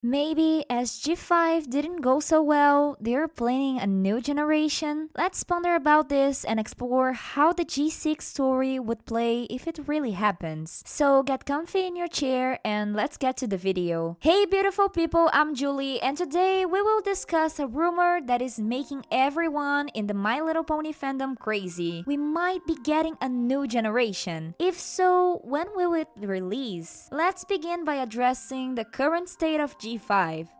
Maybe as G5 didn't go so well, they're planning a new generation. Let's ponder about this and explore how the G6 story would play if it really happens. So get comfy in your chair and let's get to the video. Hey beautiful people, I'm Julie and today we will discuss a rumor that is making everyone in the My Little Pony fandom crazy. We might be getting a new generation. If so, when will it release? Let's begin by addressing the current state of G5.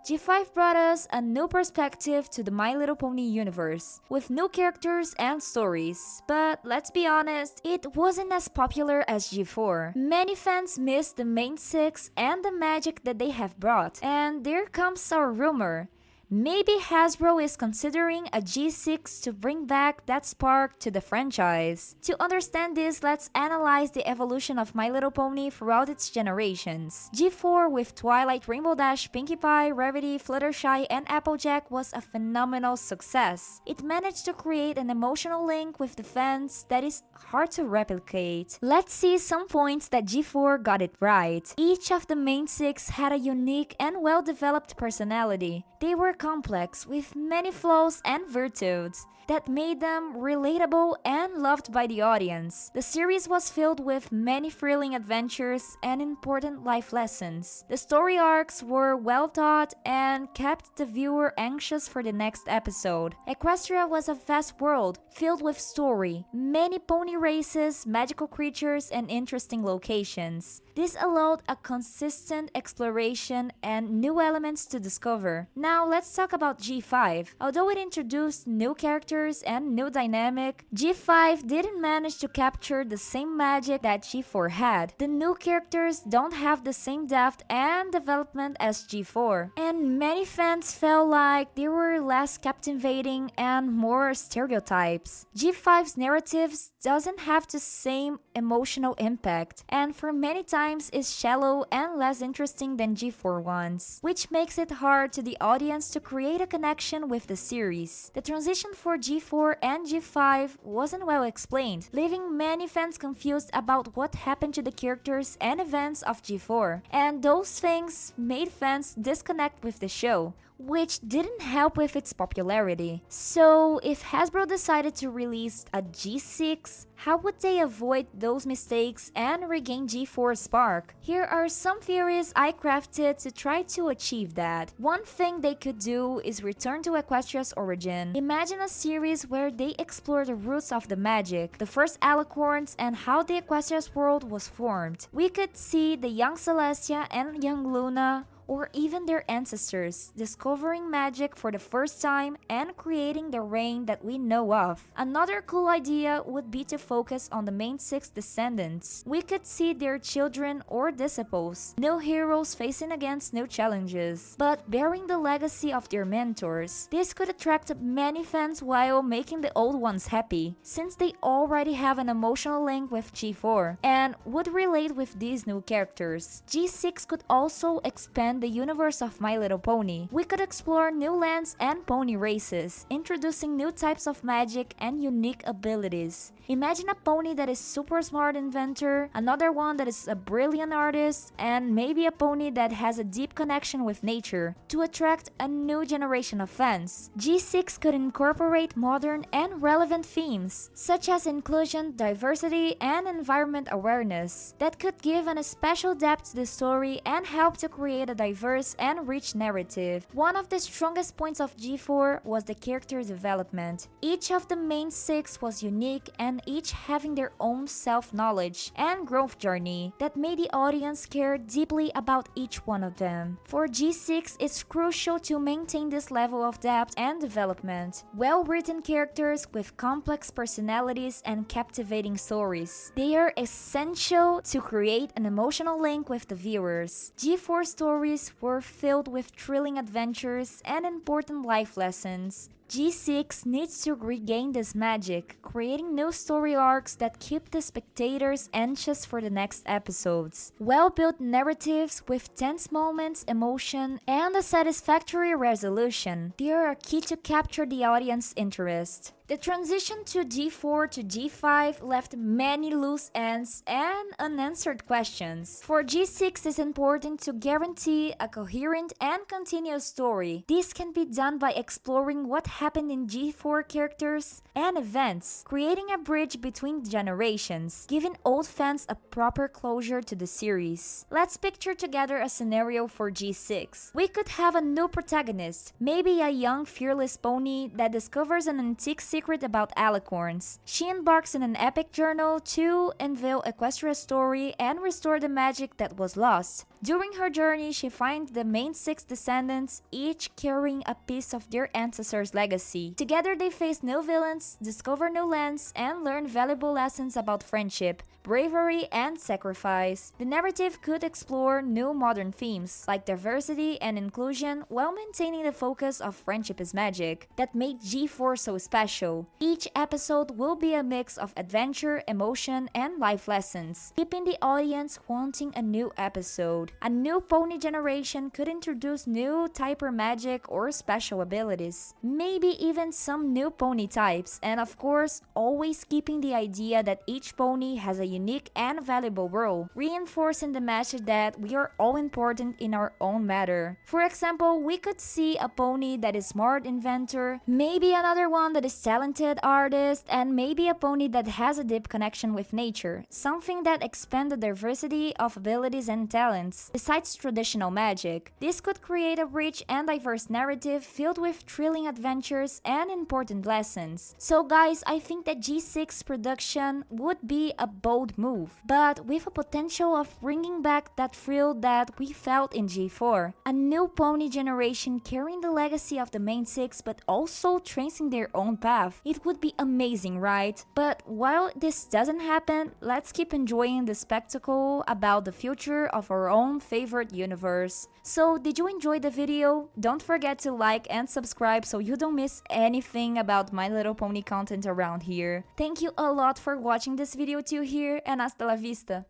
G5 brought us a new perspective to the My Little Pony universe, with new characters and stories. But let's be honest, it wasn't as popular as G4. Many fans missed the main six and the magic that they have brought. And there comes our rumor. Maybe Hasbro is considering a G6 to bring back that spark to the franchise. To understand this, let's analyze the evolution of My Little Pony throughout its generations. G4 with Twilight, Rainbow Dash, Pinkie Pie, Rarity, Fluttershy, and Applejack was a phenomenal success. It managed to create an emotional link with the fans that is hard to replicate. Let's see some points that G4 got it right. Each of the main six had a unique and well-developed personality. They were complex with many flaws and virtues that made them relatable and loved by the audience. The series was filled with many thrilling adventures and important life lessons. The story arcs were well thought and kept the viewer anxious for the next episode. Equestria was a vast world filled with story, many pony races, magical creatures, and interesting locations. This allowed a consistent exploration and new elements to discover. Now let's talk about G5. Although it introduced new characters and new dynamic, G5 didn't manage to capture the same magic that G4 had. The new characters don't have the same depth and development as G4, and many fans felt like they were less captivating and more stereotypes. G5's narratives doesn't have the same emotional impact, and for many times is shallow and less interesting than G4 ones, which makes it hard to the audience to create a connection with the series. The transition for G4 and G5 wasn't well explained, leaving many fans confused about what happened to the characters and events of G4, and those things made fans disconnect with the show, which didn't help with its popularity. So, if Hasbro decided to release a G6, how would they avoid those mistakes and regain G4's spark? Here are some theories I crafted to try to achieve that. One thing they could do is return to Equestria's origin. Imagine a series where they explore the roots of the magic, the first alicorns, and how the Equestria's world was formed. We could see the young Celestia and young Luna, or even their ancestors, discovering magic for the first time and creating the reign that we know of. Another cool idea would be to focus on the main six descendants. We could see their children or disciples, new heroes facing against new challenges, but bearing the legacy of their mentors. This could attract many fans while making the old ones happy, since they already have an emotional link with G4 and would relate with these new characters. G6 could also expand the universe of My Little Pony. We could explore new lands and pony races, introducing new types of magic and unique abilities. Imagine a pony that is super smart inventor, another one that is a brilliant artist, and maybe a pony that has a deep connection with nature to attract a new generation of fans. G6 could incorporate modern and relevant themes, such as inclusion, diversity, and environment awareness, that could give an special depth to the story and help to create a diverse and rich narrative. One of the strongest points of G4 was the character development. Each of the main six was unique and each having their own self-knowledge and growth journey that made the audience care deeply about each one of them. For G6, it's crucial to maintain this level of depth and development. Well-written characters with complex personalities and captivating stories. They are essential to create an emotional link with the viewers. G4 stories were filled with thrilling adventures and important life lessons, G6 needs to regain this magic, creating new story arcs that keep the spectators anxious for the next episodes. Well-built narratives with tense moments, emotion, and a satisfactory resolution. They are key to capture the audience interest. The transition to G4 to G5 left many loose ends and unanswered questions. For G6, it's important to guarantee a coherent and continuous story. This can be done by exploring what happened in G4 characters and events, creating a bridge between generations, giving old fans a proper closure to the series. Let's picture together a scenario for G6. We could have a new protagonist, maybe a young fearless pony that discovers an antique secret about alicorns. She embarks in an epic journal to unveil Equestria's story and restore the magic that was lost. During her journey, she finds the main 6 descendants, each carrying a piece of their ancestors' legacy. Together they face new villains, discover new lands, and learn valuable lessons about friendship, bravery, and sacrifice. The narrative could explore new modern themes, like diversity and inclusion, while maintaining the focus of friendship is magic, that made G4 so special. Each episode will be a mix of adventure, emotion, and life lessons, keeping the audience wanting a new episode. A new pony generation could introduce new typer magic or special abilities, maybe even some new pony types, and of course, always keeping the idea that each pony has a unique and valuable role, reinforcing the message that we are all important in our own matter. For example, we could see a pony that is smart inventor, maybe another one that is talented artist, and maybe a pony that has a deep connection with nature, something that expands the diversity of abilities and talents. Besides traditional magic, this could create a rich and diverse narrative filled with thrilling adventures and important lessons. So guys, I think that G6 production would be a bold move, but with a potential of bringing back that thrill that we felt in G4. A new pony generation carrying the legacy of the main 6 but also tracing their own path. It would be amazing, right? But while this doesn't happen, let's keep enjoying the spectacle about the future of our own favorite universe. So, did you enjoy the video? Don't forget to like and subscribe so you don't miss anything about My Little Pony content around here. Thank you a lot for watching this video till here, and hasta la vista!